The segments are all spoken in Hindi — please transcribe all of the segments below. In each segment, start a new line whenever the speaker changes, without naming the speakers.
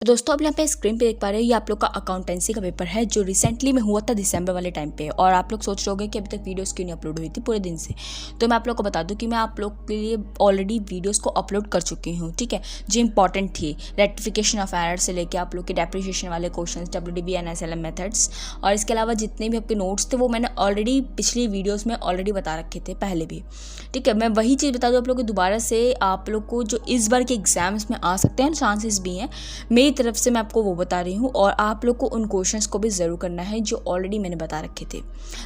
तो दोस्तों अब यहाँ पे स्क्रीन पे देख पा रहे हो ये आप लोग का अकाउंटेंसी का पेपर है जो रिसेंटली में हुआ था दिसंबर वाले टाइम पे। और आप लोग सोच रहे होंगे कि अभी तक वीडियोस क्यों नहीं अपलोड हुई थी पूरे दिन से। तो मैं आप लोग को बता दूं कि मैं आप लोग के लिए ऑलरेडी वीडियोस को अपलोड कर चुकी हूँ, ठीक है, जो इंपॉर्टेंट थी। रेक्टिफिकेशन ऑफ एरर से लेकर आप लोग के डेप्रिसिएशन वाले question, WDB and SLM methods, और इसके अलावा जितने भी आपके नोट्स थे वो मैंने ऑलरेडी पिछली वीडियोज़ में ऑलरेडी बता रखे थे पहले भी, ठीक है। मैं वही चीज़ बता दूँ आप लोग को दोबारा से, आप लोग को जो इस बार के एग्जाम्स में आ सकते हैं, चांसेस भी हैं, मेरी तरफ से मैं आपको वो बता रही हूँ। और आप लोग को उन क्वेश्चंस को भी ज़रूर करना है जो ऑलरेडी मैंने बता रखे थे।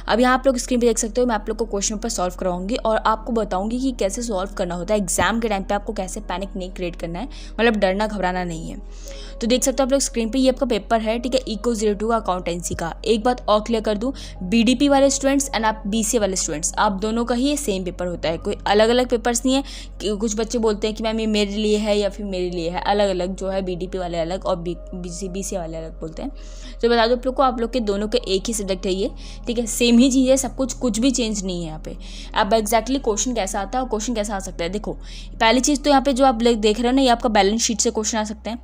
अब यहाँ आप लोग स्क्रीन पे देख सकते हो, मैं आप लोग को क्वेश्चन पर सॉल्व करवाऊंगी और आपको बताऊंगी कि कैसे सॉल्व करना होता है एग्जाम के टाइम पे, आपको कैसे पैनिक नहीं क्रिएट करना है, मतलब डरना घबराना नहीं है। तो देख सकते हो आप लोग स्क्रीन पे, ये आपका पेपर है, ठीक है, इको 02 का अकाउंटेंसी का। एक बात और क्लियर कर दूं, BDP वाले स्टूडेंट्स एंड आप BCA वाले स्टूडेंट्स, आप दोनों का ही ये सेम पेपर होता है, कोई अलग अलग पेपर्स नहीं है। कुछ बच्चे बोलते हैं कि मैम ये मेरे लिए है या फिर मेरे लिए है, अलग अलग जो है BDP वाले अलग और BCA वाले अलग बोलते हैं। तो बता दो आप लोग को, आप लोग के दोनों के एक ही सब्जेक्ट है ये, ठीक है, सेम ही चीज़ है, सब कुछ भी चेंज नहीं है यहाँ पे। अब एग्जैक्टली क्वेश्चन कैसा आता है और क्वेश्चन कैसा आ सकता है, देखो पहली चीज़ तो यहाँ पे जो आप देख रहे हो ना, ये आपका बैलेंस शीट से क्वेश्चन आ सकते हैं।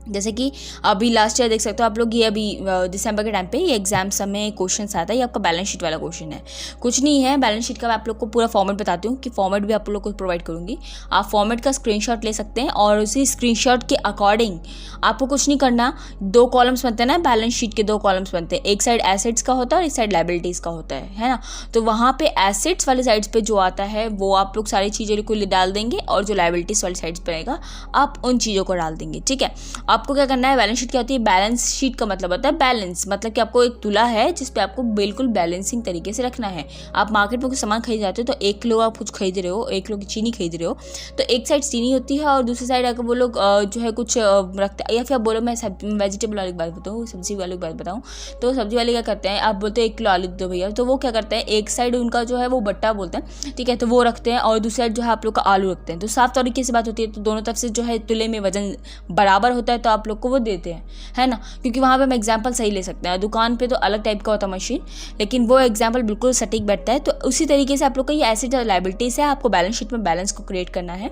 जैसे कि अभी लास्ट ईयर देख सकते हो आप लोग, ये अभी दिसंबर के टाइम पे ये एग्जाम समय क्वेश्चन आता है, ये आपका बैलेंस शीट वाला क्वेश्चन है, कुछ नहीं है। बैलेंस शीट का मैं आप लोग को पूरा फॉर्मेट बताती हूँ, कि फॉर्मेट भी आप लोग को प्रोवाइड करूँगी। आप फॉर्मेट का स्क्रीनशॉट ले सकते हैं और उसी स्क्रीनशॉट के अकॉर्डिंग आपको कुछ नहीं करना। 2 कॉलम्स बनते हैं ना, बैलेंस शीट के 2 कॉलम्स बनते हैं, एक साइड एसेट्स का होता है और एक साइड लाइबिलिटीज़ का होता है ना। तो वहाँ पे एसेट्स वाले साइड्स पे जो आता है वो आप लोग सारी चीज़ों को डाल देंगे, और जो लाइबिलिटीज़ वाली साइड्स पर आएगा आप उन चीज़ों को डाल देंगे, ठीक है। आपको क्या करना है, बैलेंस शीट क्या होती है, बैलेंस शीट का मतलब होता है बैलेंस, मतलब कि आपको एक तुला है जिस पे आपको बिल्कुल बैलेंसिंग तरीके से रखना है। आप मार्केट में कुछ सामान खरीद जाते हो तो 1 किलो आप कुछ खरीद रहे हो, 1 किलो की चीनी खरीद रहे हो, तो एक साइड चीनी होती है और दूसरी साइड अगर वो लोग जो है कुछ रखते हैं, या फिर आप बोलो मैं वेजिटेबल वाली बात बताऊँ, सब्जी वाली बात बताऊँ, तो सब्जी वाले क्या करते हैं, आप बोलते हैं 1 किलो आलू दो भैया, तो वो क्या करते हैं, एक साइड उनका जो है वो बट्टा बोलते हैं, ठीक है, तो वो रखते हैं, और दूसरी साइड जो है आप लोग का आलू रखते हैं। तो साफ तरीके से बात होती है, तो दोनों तरफ से जो है तुले में वजन बराबर होता है, तो आप लोग को वो देते हैं, है ना, क्योंकि वहाँ पे हम एग्जाम्पल सही ले सकते हैं। दुकान पे तो अलग टाइप का होता है मशीन, लेकिन वो एग्जाम्पल बिल्कुल सटीक बैठता है। तो उसी तरीके से आप लोग का ये एसेट और लायबिलिटीज है, आपको बैलेंस शीट में बैलेंस को क्रिएट करना है।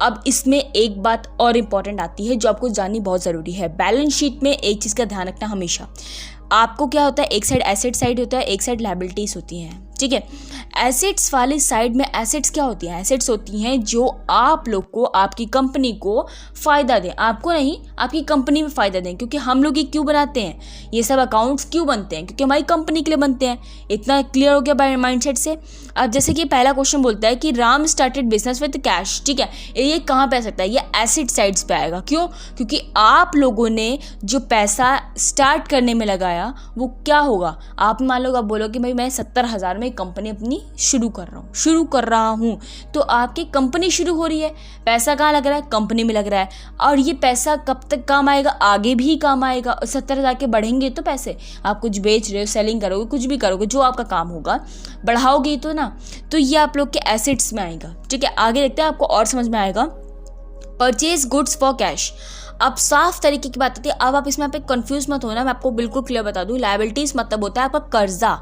अब इसमें एक बात और इम्पॉर्टेंट आती है जो आपको जाननी बहुत ज़रूरी है। बैलेंस शीट में एक चीज़ का ध्यान रखना हमेशा, आपको क्या होता है, एक साइड एसेट साइड होता है, एक साइड लायबिलिटीज होती हैं, ठीक है। एसेट्स वाली साइड में एसेट्स क्या होती हैं, एसेट्स होती हैं जो आप लोग को, आपकी कंपनी को फ़ायदा दें, आपको नहीं, आपकी कंपनी में फ़ायदा दें। क्योंकि हम लोग ये क्यों बनाते हैं, ये सब अकाउंट्स क्यों बनते हैं, क्योंकि हमारी कंपनी के लिए बनते हैं। इतना क्लियर हो गया माइंडसेट से। अब जैसे कि पहला क्वेश्चन बोलता है कि Ram started business with cash, ठीक है, ये कहाँ पे आ सकता है, ये एसेट साइड्स पे आएगा। क्यों, क्योंकि आप लोगों ने जो पैसा स्टार्ट करने में लगाया वो क्या होगा, आप मान लो, आप बोलो कि भाई मैं 70,000 में कंपनी अपनी शुरू कर रहा हूँ, तो आपकी कंपनी शुरू हो रही है, पैसा कहाँ लग रहा है, कंपनी में लग रहा है, और ये पैसा कब तक काम आएगा, आगे भी काम आएगा। 70,000 के बढ़ेंगे तो पैसे, आप कुछ बेच रहे हो, सेलिंग करोगे, कुछ भी करोगे, जो आपका काम होगा बढ़ाओगे तो ना, तो ये आप लोग के एसेट्स में आएगा, ठीक है। आगे देखते हैं, आपको और समझ में आएगा। परचेज गुड्स फॉर कैश, अब साफ तरीके की बात आती है। अब आप इसमें पे कंफ्यूज मत होना, मैं आपको बिल्कुल क्लियर बता दूं। लायबिलिटीज मतलब होता है आपका कर्जा,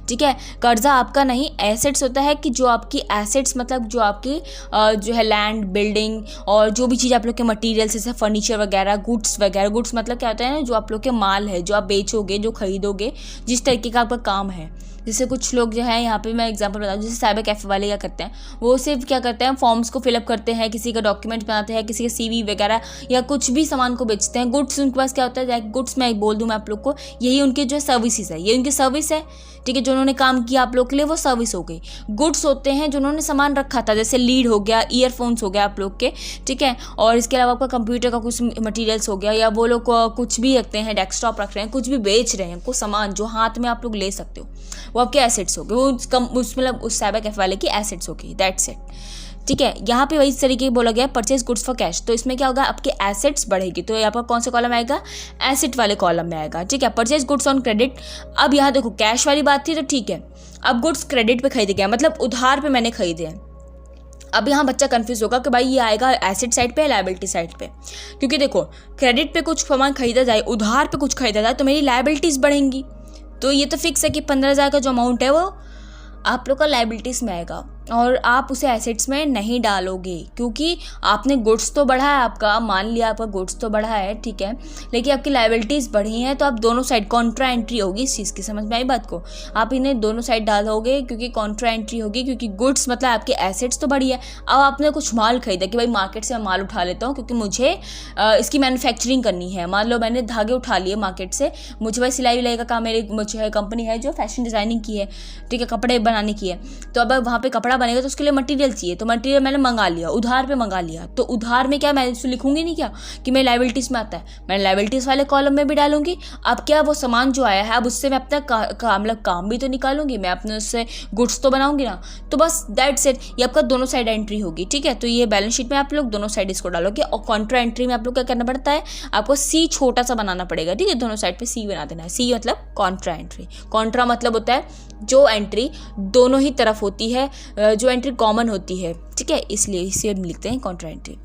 ठीक है, कर्जा आपका नहीं। एसेट्स होता है कि जो आपकी एसेट्स मतलब जो आपकी जो है लैंड, बिल्डिंग और जो भी चीज़ आप लोग के मटीरियल्स जैसे फर्नीचर वगैरह, गुड्स वगैरह। गुड्स मतलब क्या होता है ना, जो आप लोग के माल है, जो आप बेचोगे, जो खरीदोगे, जिस तरीके का आपका काम है। जैसे कुछ लोग जो है, यहाँ पे मैं एग्जांपल बताऊँ, जैसे साइबर कैफे वाले क्या करते हैं, वो सिर्फ क्या करते हैं, फॉर्म्स को फिलअप करते हैं, किसी का डॉक्यूमेंट बनाते हैं, किसी का CV वगैरह, या कुछ भी सामान को बेचते हैं। गुड्स उनके पास क्या होता है, गुड्स मैं बोल दूँ मैं आप लोग को, यही उनके जो है सर्विसेज है, ये उनकी सर्विस है, ठीक है, जो उन्होंने काम किया आप लोग के लिए वो सर्विस हो गई। गुड्स होते हैं जो उन्होंने सामान रखा था, जैसे लीड हो गया, ईयरफोन्स हो गया आप लोग के, ठीक है, और इसके अलावा आपका कंप्यूटर का कुछ मटेरियल्स हो गया, या वो लोग कुछ भी रखते हैं, डेस्कटॉप रख रहे हैं, कुछ भी बेच रहे हैं, कुछ सामान जो हाथ में आप लोग ले सकते हो, वो आपके एसेट्स हो गए, वो मतलब उस साइबर कैफे वाले की एसेट्स हो गई, दैट्स इट, ठीक है। यहाँ पे वही तरीके से बोला गया परचेज गुड्स फॉर कैश, तो इसमें क्या होगा, आपके एसेट्स बढ़ेगी, तो यहाँ पर कौन सा कॉलम आएगा, एसेट वाले कॉलम में आएगा, ठीक है। परचेज गुड्स ऑन क्रेडिट, अब यहाँ देखो कैश वाली बात थी तो ठीक है, अब गुड्स क्रेडिट पे खरीदे गया, मतलब उधार पे मैंने खरीदे हैं। अब यहाँ बच्चा कंफ्यूज होगा कि भाई ये आएगा एसेट साइड पे या लायबिलिटी साइड पे, क्योंकि देखो क्रेडिट पे कुछ सामान खरीदा जाए, उधार पे कुछ खरीदा जाए, तो मेरी लायबिलिटीज़ बढ़ेंगी। तो ये तो फिक्स है कि 15,000 का जो अमाउंट है वो आप लोग का लायबिलिटीज़ में आएगा। और आप उसे एसेट्स में नहीं डालोगे, क्योंकि आपने गुड्स तो बढ़ा है आपका, मान लिया आपका गुड्स तो बढ़ा है, ठीक है, लेकिन आपकी लायबिलिटीज़ बढ़ी हैं, तो आप दोनों साइड कॉन्ट्रा एंट्री होगी इस चीज़ की। समझ में आई बात को? आप इन्हें दोनों साइड डालोगे क्योंकि कॉन्ट्रा एंट्री होगी, क्योंकि गुड्स मतलब आपके एसेट्स तो बढ़ी है। अब आपने कुछ माल खरीदा कि भाई मार्केट से मैं माल उठा लेता हूँ क्योंकि मुझे इसकी मैन्युफैक्चरिंग करनी है। मान लो मैंने धागे उठा लिए मार्केट से, मुझे भाई सिलाई विलाई का काम, मेरी मुझे कंपनी है जो फैशन डिज़ाइनिंग की है, ठीक है, कपड़े बनाने की है, तो अब वहाँ पे कपड़ा बनेगा तो उसके लिए मटेरियल चाहिए, तो मटेरियल मैंने मंगा लिया, उधार पे मंगा लिया, तो उधार में क्या मैं इसको लिखूंगी नहीं क्या कि मैं लायबिलिटीज़ में आता है, मैं लायबिलिटीज़ वाले कॉलम में भी डालूंगी। अब क्या वो सामान जो आया है अब उससे मैं अपना मतलब काम भी तो निकालूंगी, मैं अपने उससे गुड्स तो बनाऊंगी ना। तो बस दैट्स इट, ये आपका दोनों साइड एंट्री होगी, ठीक है। तो ये बैलेंस शीट में आप लोग दोनों साइड इसको डालोगे, और कॉन्ट्रा एंट्री में आप लोग क्या करना पड़ता है, आपको सी छोटा सा बनाना पड़ेगा, ठीक है, दोनों साइड पे सी बना देना है। सी मतलब कॉन्ट्रा एंट्री, कॉन्ट्रा मतलब होता है जो एंट्री दोनों ही तरफ होती है, जो एंट्री कॉमन होती है, ठीक है, इसलिए इसे हम लिखते हैं कॉन्ट्रा एंट्री।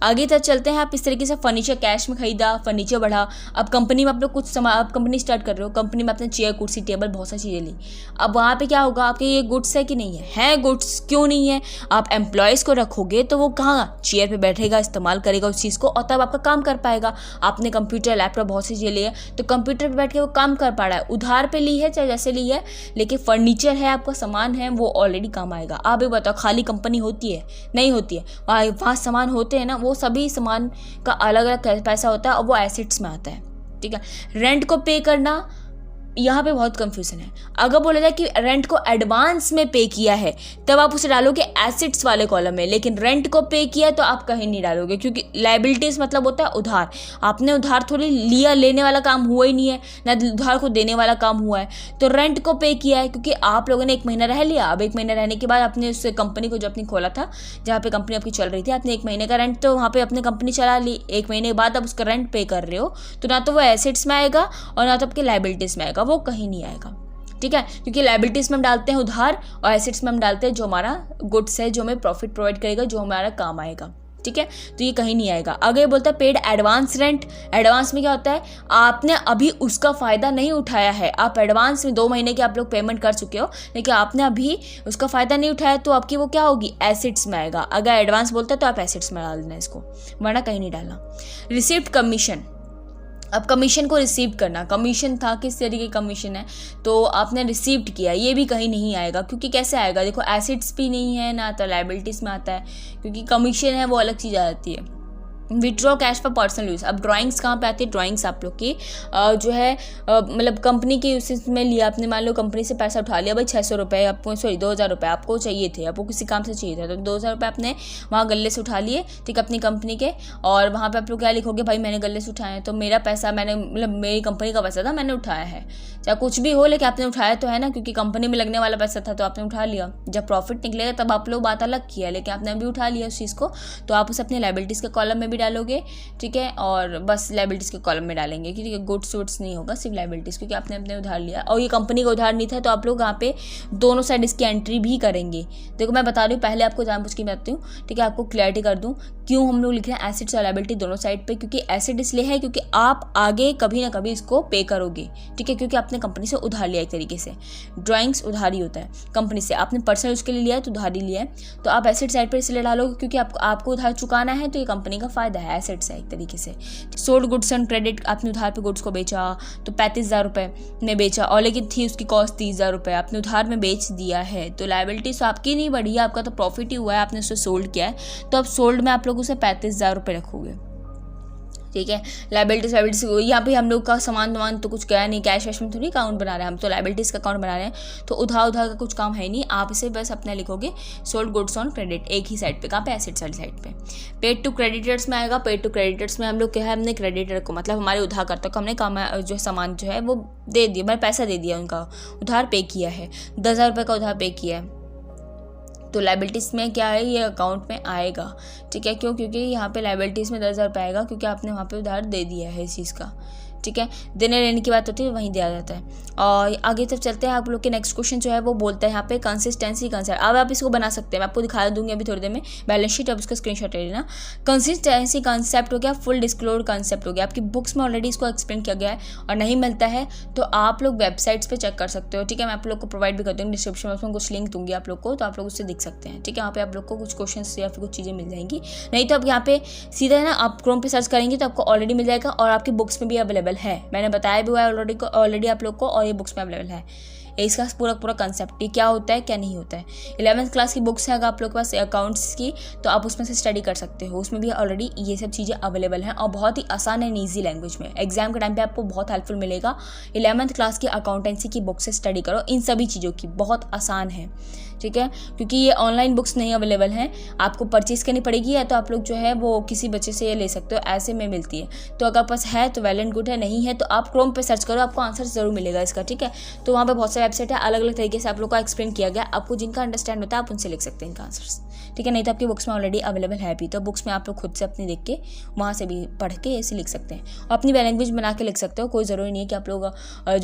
आगे तक चलते हैं। आप इस तरीके से फर्नीचर कैश में खरीदा, फर्नीचर बढ़ा, अब कंपनी में आप लोग कुछ सामान, आप कंपनी स्टार्ट कर रहे हो, कंपनी में आपने चेयर कुर्सी टेबल बहुत सारी चीज़ें ली, अब वहाँ पे क्या होगा, आपके ये गुड्स है कि नहीं है गुड्स, क्यों नहीं है, आप एम्प्लॉयज़ को रखोगे तो वो कहाँ चेयर पे बैठेगा, इस्तेमाल करेगा उस चीज़ को, और तब आपका काम कर पाएगा। आपने कंप्यूटर लैपटॉप बहुत सी चीज़ें ली है, तो कंप्यूटर पर बैठ के वो काम कर पा रहा है, उधार पे ली है चाहे जैसे ली है, लेकिन फर्नीचर है, आपका सामान है, वो ऑलरेडी काम आएगा। आप ये बताओ, खाली कंपनी होती है? नहीं होती है, वहाँ सामान होते हैं ना, वो सभी सामान का अलग अलग पैसा होता है और वो एसेट्स में आता है, ठीक है। रेंट को पे करना, यहाँ पे बहुत कंफ्यूजन है। अगर बोला जाए कि रेंट को एडवांस में पे किया है तब आप उसे डालोगे एसेट्स वाले कॉलम में, लेकिन रेंट को पे किया तो आप कहीं नहीं डालोगे, क्योंकि लायबिलिटीज मतलब होता है उधार। आपने उधार थोड़ी लिया, लेने वाला काम हुआ ही नहीं है, ना उधार को देने वाला काम हुआ है। तो रेंट को पे किया है क्योंकि आप लोगों ने 1 महीना रह लिया, अब 1 महीना रहने के बाद आपने उस कंपनी को जो अपनी खोला था, जहाँ पे कंपनी आपकी चल रही थी, आपने 1 महीने का रेंट तो वहाँ पे अपनी कंपनी चला ली, 1 महीने के बाद आप उसका रेंट पे कर रहे हो, तो ना तो वो एसेट्स में आएगा और ना तो आपके लायबिलिटीज में आएगा, वो कहीं नहीं आएगा, ठीक है। क्योंकि लायबिलिटीज में हम डालते हैं उधार और एसेट्स में हम डालते हैं जो हमारा गुड्स है, जो हमें प्रॉफिट प्रोवाइड करेगा, जो हमारा काम आएगा, ठीक है। तो ये कहीं नहीं आएगा। आगे बोलता है पेड एडवांस रेंट। एडवांस में क्या होता है, आपने अभी उसका फ़ायदा नहीं उठाया है, आप एडवांस में 2 महीने की आप लोग पेमेंट कर चुके हो, लेकिन आपने अभी उसका फ़ायदा नहीं उठाया, तो आपकी वो क्या होगी, एसेट्स में आएगा। अगर एडवांस बोलता है तो आप एसेट्स में डाल देना इसको, वरना कहीं नहीं डालना। रिसिप्ट कमीशन, अब कमीशन को रिसीव करना, कमीशन था, किस तरीके की कमीशन है, तो आपने रिसीव्ड किया, ये भी कहीं नहीं आएगा, क्योंकि कैसे आएगा, देखो एसेट्स भी नहीं है ना तो लायबिलिटीज़ में आता है, क्योंकि कमीशन है वो अलग चीज़ आ जाती है। Withdraw cash for personal use. अब ड्राइंग्स कहाँ पे आती है, ड्राइंग्स आप लोग की जो है मतलब कंपनी के यूसेज में लिया आपने, मान लो कंपनी से पैसा उठा लिया भाई 600 रुपये आपको, सॉरी 2000 रुपये आपको चाहिए थे, आपको किसी काम से चाहिए था, तो 2000 रुपये आपने वहाँ गले से उठा लिए, ठीक, अपनी कंपनी के, और वहाँ पे आप लोग क्या लिखोगे, भाई मैंने गले से उठाए हैं, तो मेरा पैसा, मैंने मतलब मेरी कंपनी का पैसा था, मैंने उठाया है, चाहे कुछ भी हो, लेकिन आपने उठाया तो है ना, क्योंकि कंपनी में लगने वाला पैसा था तो आपने उठा लिया। जब प्रॉफिट निकलेगा तब आप लोग बात अलग किया, लेकिन आपने अभी उठा लिया उस चीज़ को, तो आप उसे अपने लायबिलिटीज़ के कॉलम में भी डालोगे, ठीक है, और बस लायबिलिटीज़ के कॉलम में डालेंगे, क्योंकि गुड्स वुड्स नहीं होगा, सिर्फ लायबिलिटीज़, क्योंकि आपने अपने उधार लिया और ये कंपनी का उधार नहीं था, तो आप लोग यहाँ पे दोनों साइड इसकी एंट्री भी करेंगे। देखो मैं बता रही हूँ, पहले आपको जानबूझ के बताती हूँ, ठीक है, आपको क्लैरिटी कर दूँ क्यों हम लोग लिख रहे हैं एसेट्स और लायबिलिटी दोनों साइड पे, क्योंकि एसेट इसलिए है क्योंकि आप आगे कभी ना कभी इसको पे करोगे, ठीक है, क्योंकि आपने कंपनी से उधार लिया एक तरीके से। ड्राइंग्स उधार ही होता है कंपनी से, आपने पर्सनल यूज़ के लिए लिया है तो उधार ही लिया है, तो आप एसेट साइड पर इसलिए डालोगे क्योंकि आपको उधार चुकाना है, तो ये कंपनी का फायदा है, एसेट्स है एक तरीके से। सोल्ड गुड्स ऑन क्रेडिट, आपने उधार पे गुड्स को बेचा तो 35,000 रुपये में बेचा, और लेकिन थी उसकी कॉस्ट 30,000 रुपये, आपने उधार में बेच दिया है, तो लायबिलिटीज तो आपकी नहीं बढ़ी है, आपका तो प्रॉफिट ही हुआ है, आपने उसे सोल्ड किया है, तो अब सोल्ड में आप लोग उसे 35,000 रुपये रखोगे, ठीक है। लायबिलिटीज यहाँ पे हम लोग का सामान तो कुछ गया नहीं, कैश वैश में थोड़ी अकाउंट बना रहे हैं हम, तो लायबिलिटीज़ का अकाउंट बना रहे हैं, तो उधार का कुछ काम है नहीं, आप इसे बस अपना लिखोगे सोल्ड गुड्स ऑन क्रेडिट एक ही साइड पे, कहाँ पे, एसेट्स वाली साइड पे। पेड टू क्रेडिटर्स में आएगा। पेड टू क्रेडिटर्स में हम लोग क्या है, हमने क्रेडिटर को मतलब हमारे उधारकर्ता को हमने काम जो सामान जो है वो दे दिया, मैंने पैसा दे दिया, उनका उधार पे किया है, 10,000 रुपये का उधार पे किया है, तो लायबिलिटीज़ में क्या है, ये अकाउंट में आएगा, ठीक है। क्यों, क्योंकि यहाँ पे लायबिलिटीज़ में 10,000 रुपये आएगा, क्योंकि आपने वहाँ पे उधार दे दिया है इस चीज़ का, ठीक है, देने लेने की बात होती है वहीं दिया जाता है। और आगे तक चलते हैं, आप लोग के नेक्स्ट क्वेश्चन जो है वो बोलता है यहाँ पे कंसिस्टेंसी कंसेप्ट। अब आप इसको बना सकते हैं, मैं आपको दिखा दूंगी अभी थोड़ी देर में बैलेंस शीट, अब उसका स्क्रीनशॉट ले लेना। कंसिस्टेंसी कंसेप्ट हो गया, फुल डिस्क्लोजर कंसेप्ट हो गया, आपकी बुक्स में ऑलरेडी इसको एक्सप्लेन किया गया है, और नहीं मिलता है तो आप लोग वेबसाइट्स पे चेक कर सकते हो, ठीक है। मैं आप लोग को प्रोवाइड भी कर दूँगी डिस्क्रिप्शन में, उसमें कुछ लिंक दूंगी आप लोग को, तो आप लोग उससे देख सकते हैं, ठीक है। यहाँ पे आप लोग को कुछ क्वेश्चन या फिर कुछ चीज़ें मिल जाएंगी, नहीं तो आप यहाँ पे सीधा ना आप क्रोम पे सर्च करेंगे तो आपको ऑलरेडी मिल जाएगा, और आपकी बुक्स में भी अवेलेबल है, मैंने बताया भी हुआ है ऑलरेडी आप लोग को, और ये बुक्स में अवेलेबल है। इसका पूरा कंसेप्ट ये क्या होता है क्या नहीं होता है। 11th क्लास की बुक्स है अगर आप लोग के पास अकाउंट्स की, तो आप उसमें से स्टडी कर सकते हो, उसमें भी ऑलरेडी ये सब चीज़ें अवेलेबल हैं, और बहुत ही आसान एंड ईजी लैंग्वेज में एग्जाम के टाइम पे आपको बहुत हेल्पफुल मिलेगा। 11th क्लास की अकाउंटेंसी की बुक से स्टडी करो, इन सभी चीज़ों की बहुत आसान है, ठीक है, क्योंकि ये ऑनलाइन बुक्स नहीं अवेलेबल हैं, आपको परचेज़ करनी पड़ेगी, या तो आप लोग जो है वो किसी बच्चे से ये ले सकते हो, ऐसे में मिलती है। तो अगर पास है तो वेल एंड गुड है, नहीं है तो आप क्रोम पे सर्च करो, आपको आंसर ज़रूर मिलेगा इसका, ठीक है। तो वहाँ पे बहुत सारे वेबसाइट है, अलग अलग तरीके से आप लोग को एक्सप्लेन किया गया, आपको जिनका अंडरस्टैंड होता है आप उनसे लिख सकते हैं इनका आंसर्स, ठीक है। नहीं तो आपकी बुक्स में ऑलरेडी अवेलेबल है भी, तो बुक्स में आप लोग खुद से अपनी देख के वहाँ से भी पढ़ के ऐसे लिख सकते हैं, और अपनी लैंग्वेज बना के लिख सकते हो, कोई ज़रूरी नहीं है कि आप लोग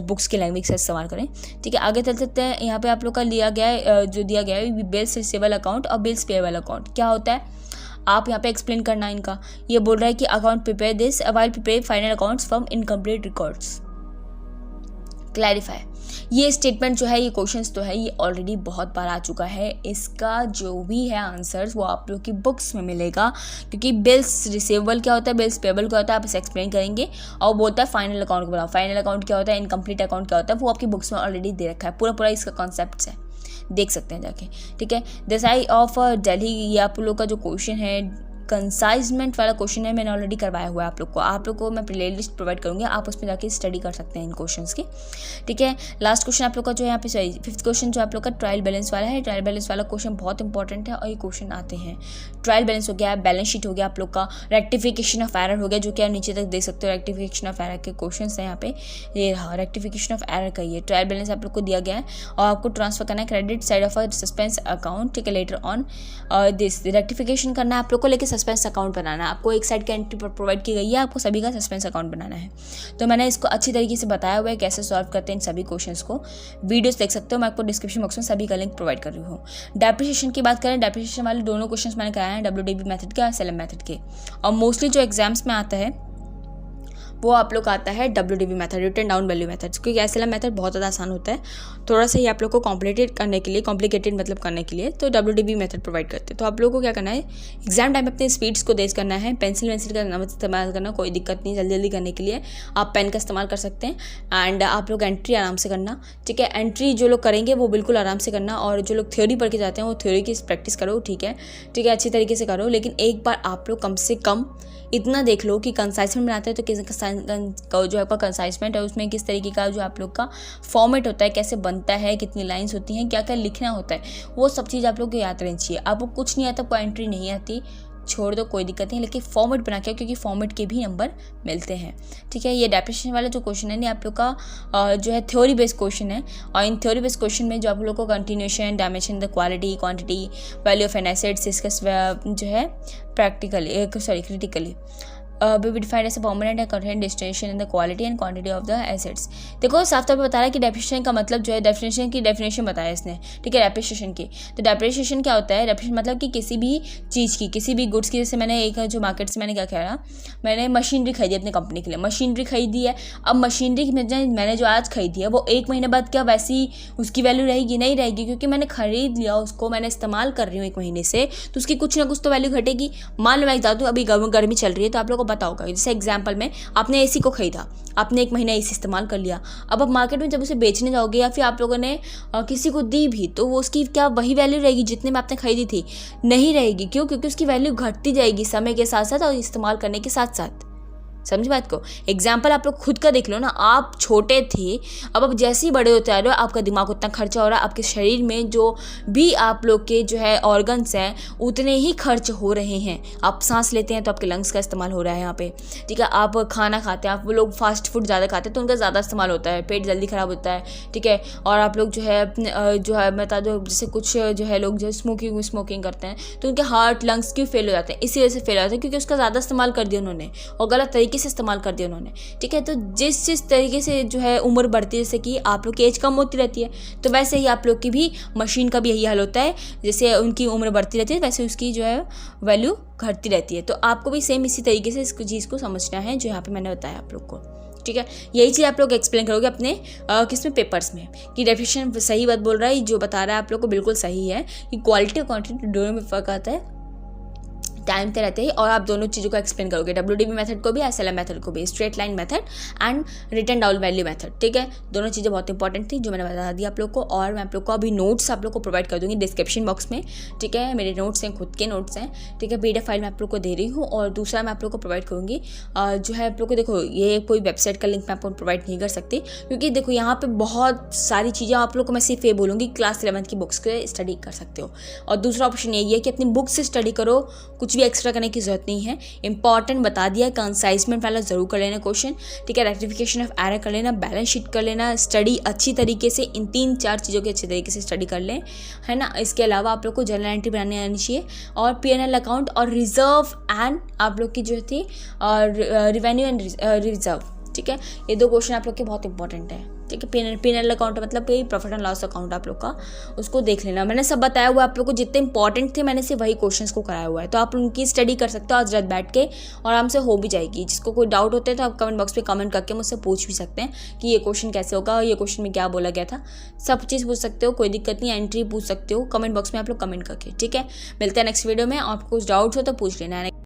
बुक्स की लैंग्वेज से इस्तेमाल करें, ठीक है। आगे चल सकते हैं, यहाँ पे आप लोग का लिया गया है जो दिया गया है बिल्स रिसीवेबल अकाउंट और बिल्स पेएबल अकाउंट क्या होता है, आप यहाँ पे एक्सप्लेन करना है इनका। ये बोल रहा है कि account prepare this while prepare final accounts from incomplete records, clarify. ये स्टेटमेंट जो है, ये क्वेश्चंस तो है, ये ऑलरेडी बहुत बार आ चुका है, इसका जो भी है आंसर्स वो आप लोग की बुक्स में मिलेगा, क्योंकि बिल्स रिसीवेबल क्या होता है, बिल्स पेएबल क्या होता है, आप इसे एक्सप्लेन करेंगे, और बोलता है फाइनल अकाउंट को बनाओ। फाइनल अकाउंट क्या होता है, इनकम्प्लीट अकाउंट क्या होता है, वो आपकी बुक्स में ऑलरेडी दे रखा है, पूरा इसका कॉन्सेप्ट है, देख सकते हैं जाके, ठीक है। देसाई ऑफ दिल्ली, ये आप लोग का जो क्वेश्चन है कंसाइजमेंट वाला क्वेश्चन है, मैंने ऑलरेडी करवाया हुआ है आप लोग को मैं प्ले लिस्ट प्रोवाइड करूँगी, आप उसमें जाके स्टडी कर सकते हैं इन क्वेश्चंस की, ठीक है। लास्ट क्वेश्चन आप लोग का जो है यहाँ पे सॉरी 5th क्वेश्चन जो आप लोग का ट्रायल बैलेंस वाला है, ट्रायल बैलेंस वाला क्वेश्चन बहुत इंपॉर्टेंट है, और ये क्वेश्चन आते हैं। ट्रायल बैलेंस हो गया, बैलेंस शीट हो गया आप लोग का, रेक्टिफिकेशन ऑफ एरर हो गया, जो कि आप नीचे तक देख सकते हो, रेक्टिफिकेशन ऑफ एरर के क्वेश्चन है यहाँ पे, ये रहा रेक्टिफिकेशन ऑफ एरर का, ये ट्रायल बैलेंस आप लोग को दिया गया है, और आपको ट्रांसफर करना है credit side of a suspense account, ठीक है, लेटर ऑन दिस रेक्टिफिकेशन करना है आप लोग को, लेके सस्पेंस अकाउंट बनाना, आपको एक साइड की एंट्री पर प्रोवाइड की गई है, आपको सभी का सस्पेंस अकाउंट बनाना है। तो मैंने इसको अच्छी तरीके से बताया हुआ है कैसे सॉल्व करते हैं इन सभी क्वेश्चंस को, वीडियोस देख सकते हो, मैं आपको डिस्क्रिप्शन बॉक्स में सभी का लिंक प्रोवाइड कर रही हूँ। डेप्रिसिएशन की बात करें, डेप्रिसिएशन वाले दोनों क्वेश्चंस मैंने कराए हैं, WDB मेथड के और SLM मेथड के, और मोस्टली जो एग्जाम्स में आता है वो आप लोग आता है WDB method, written down value method, क्योंकि SLM मेथड बहुत ज़्यादा आसान होता है, थोड़ा सा ही आप लोग को कॉम्प्लिकेटेड करने के लिए तो WDB मेथड प्रोवाइड करते हैं। तो आप लोगों को क्या करना है, एग्जाम टाइम अपने स्पीड्स को तेज करना है, पेंसिल का इस्तेमाल करना, कोई दिक्कत नहीं, जल्दी करने के लिए आप पेन का इस्तेमाल कर सकते हैं, एंड आप लोग एंट्री आराम से करना, ठीक है। एंट्री जो लोग करेंगे वो बिल्कुल आराम से करना, और जो लोग थ्योरी पढ़ के जाते हैं वो थ्योरी की प्रैक्टिस करो, ठीक है, अच्छी तरीके से करो, लेकिन एक बार आप लोग कम से कम इतना देख लो कि कंसाइजमेंट बनाते हैं तो किस जो आपका कंसाइजमेंट है उसमें किस तरीके का जो आप लोग का फॉर्मेट होता है, कैसे बनता है, कितनी लाइंस होती हैं, क्या क्या लिखना होता है, वो सब चीज़ आप लोग को याद रहनी चाहिए। आपको कुछ नहीं आता, कोई एंट्री नहीं आती, छोड़ दो, कोई दिक्कत नहीं, लेकिन फॉर्मेट बना के, क्योंकि फॉर्मेट के भी नंबर मिलते हैं, ठीक है। ये डेप्रिसिएशन वाला जो क्वेश्चन है नहीं आप लोग का जो है थ्योरी बेस्ड क्वेश्चन है, और इन थ्योरी बेस्ड क्वेश्चन में जो आप लोग को continuation, dimension, the quality, quantity, value of an assets, इसका जो है critically will be defined as a permanent and current destination in the quality and quantity of the assets। देखो साफ तौर पे बता रहा है कि डेप्रिसिएशन का मतलब जो है, डेफिनेशन बताया इसने, ठीक है, डेप्रिसिएशन की। तो डेप्रिसिएशन क्या होता है, डेप्रिसिएशन मतलब कि किसी भी चीज़ की, किसी भी गुड्स की, जैसे मैंने एक जो मार्केट से मैंने क्या कहा, मैंने मशीनरी खरीदी अपनी कंपनी के लिए, मशीनरी खरीदी है, अब मशीनरी मैंने जो आज खरीदी है वो 1 महीने बाद क्या वैसी उसकी वैल्यू रहेगी, नहीं रहेगी, क्योंकि मैंने खरीद लिया उसको, मैंने इस्तेमाल कर रही हूँ 1 महीने से, तो उसकी कुछ ना कुछ तो वैल्यू घटेगी। मान लो मैं बता दूँ अभी गर्मी चल रही है, तो आप लोग को पता होगा, जैसे एग्जांपल में आपने एसी को खरीदा, आपने 1 महीना एसी इस्तेमाल कर लिया, अब आप मार्केट में जब उसे बेचने जाओगे या फिर आप लोगों ने किसी को दी भी, तो वो उसकी क्या वही वैल्यू रहेगी जितने में आपने खरीदी थी? नहीं रहेगी। क्यों? क्योंकि उसकी वैल्यू घटती जाएगी समय के साथ साथ और इस्तेमाल करने के साथ साथ। समझ बात को। एग्जाम्पल आप लोग खुद का देख लो ना, आप छोटे थे, अब जैसे ही बड़े होते आ रहे हो आपका दिमाग उतना खर्चा हो रहा है, आपके शरीर में जो भी आप लोग के जो है ऑर्गन्स हैं उतने ही खर्च हो रहे हैं। आप सांस लेते हैं तो आपके लंग्स का इस्तेमाल हो रहा है यहाँ पे, ठीक है। आप खाना खाते हैं, आप वो लोग फास्ट फूड ज़्यादा खाते हैं तो उनका ज़्यादा इस्तेमाल होता है, पेट जल्दी ख़राब होता है, ठीक है। और आप लोग जो है बता दो, जैसे कुछ जो है लोग जो स्मोकिंग करते हैं तो उनके हार्ट लंग्स क्यों फेल हो जाते हैं? इसी वजह से फेल हो जाते हैं क्योंकि उसका ज़्यादा इस्तेमाल कर दिया उन्होंने और गलत तरीके तरीके से इस्तेमाल कर दिया उन्होंने, ठीक है। तो जिस तरीके से जो है उम्र बढ़ती है, जैसे कि आप लोग की एज कम होती रहती है, तो वैसे ही आप लोग की भी मशीन का भी यही हाल होता है, जैसे उनकी उम्र बढ़ती रहती है वैसे उसकी जो है वैल्यू घटती रहती है। तो आपको भी सेम इसी तरीके से इस चीज़ को समझना है जो यहाँ पे मैंने बताया आप लोग को, ठीक है। यही चीज़ आप लोग एक्सप्लेन करोगे अपने किसमें पेपर्स में, कि डेफिनेशन सही बात बोल रहा है, जो बता रहा है आप लोग को बिल्कुल सही है कि क्वालिटी और क्वांटिटी दोनों में फ़र्क आता है, टाइम पे रहते ही। और आप दोनों चीज़ों को एक्सप्लेन करोगे, WDB मेथड को भी, SLM मेथड को भी, straight line method and return down value method, ठीक है। दोनों चीज़ें बहुत इंपॉर्टेंट थी जो मैंने बता दी आप लोग को। और मैं आप लोग को अभी नोट्स आप लोग को प्रोवाइड कर दूँगी डिस्क्रिप्शन बॉक्स में, ठीक है। मेरे नोट्स हैं, खुद के नोट्स हैं, ठीक है। PDF फाइल मैं आप लोग को दे रही हूँ। और दूसरा मैं आप लोग को प्रोवाइड करूँगी जो है आप लोग को, देखो ये कोई वेबसाइट का लिंक मैं आपको प्रोवाइड नहीं कर सकती, क्योंकि देखो यहाँ पर बहुत सारी चीज़ें आप लोग को मैं सिर्फ ये बोलूँगी क्लास 11th की बुक्स के स्टडी कर सकते हो। और दूसरा ऑप्शन यही है कि अपनी बुक से स्टडी करो, कुछ भी एक्स्ट्रा करने की जरूरत नहीं है। इंपॉर्टेंट बता दिया है, कंसाइजमेंट वाला जरूर कर लेना क्वेश्चन, ठीक है। रेक्टिफिकेशन ऑफ एरर कर लेना, बैलेंस शीट कर लेना, स्टडी अच्छी तरीके से, इन 3-4 चीज़ों की अच्छी तरीके से स्टडी कर लें, है ना। इसके अलावा आप लोग को जर्नल एंट्री बनाने आनी चाहिए, और P&L अकाउंट और रिजर्व एंड आप लोग की जो थी और रिवेन्यू एंड रिजर्व, ठीक है। ये 2 क्वेश्चन आप लोग के बहुत इंपॉर्टेंट है, ठीक है। P&L अकाउंट मतलब कि प्रॉफिट एंड लॉस अकाउंट आप लोग का, उसको देख लेना। मैंने सब बताया हुआ आप लोग को, जितने इंपॉर्टेंट थे मैंने सिर्फ वही क्वेश्चंस को कराया हुआ है, तो आप उनकी स्टडी कर सकते हो आज रात बैठ के, और आराम से हो भी जाएगी। जिसको कोई डाउट होता है तो आप कमेंट बॉक्स पे कमेंट करके मुझसे पूछ भी सकते हैं कि ये क्वेश्चन कैसे होगा, ये क्वेश्चन में क्या बोला गया था, सब चीज़ पूछ सकते हो, कोई दिक्कत नहीं। एंट्री पूछ सकते हो कमेंट बॉक्स में आप लोग कमेंट करके, ठीक है। मिलते हैं नेक्स्ट वीडियो में। आपको कुछ डाउट्स हो तो पूछ लेना है।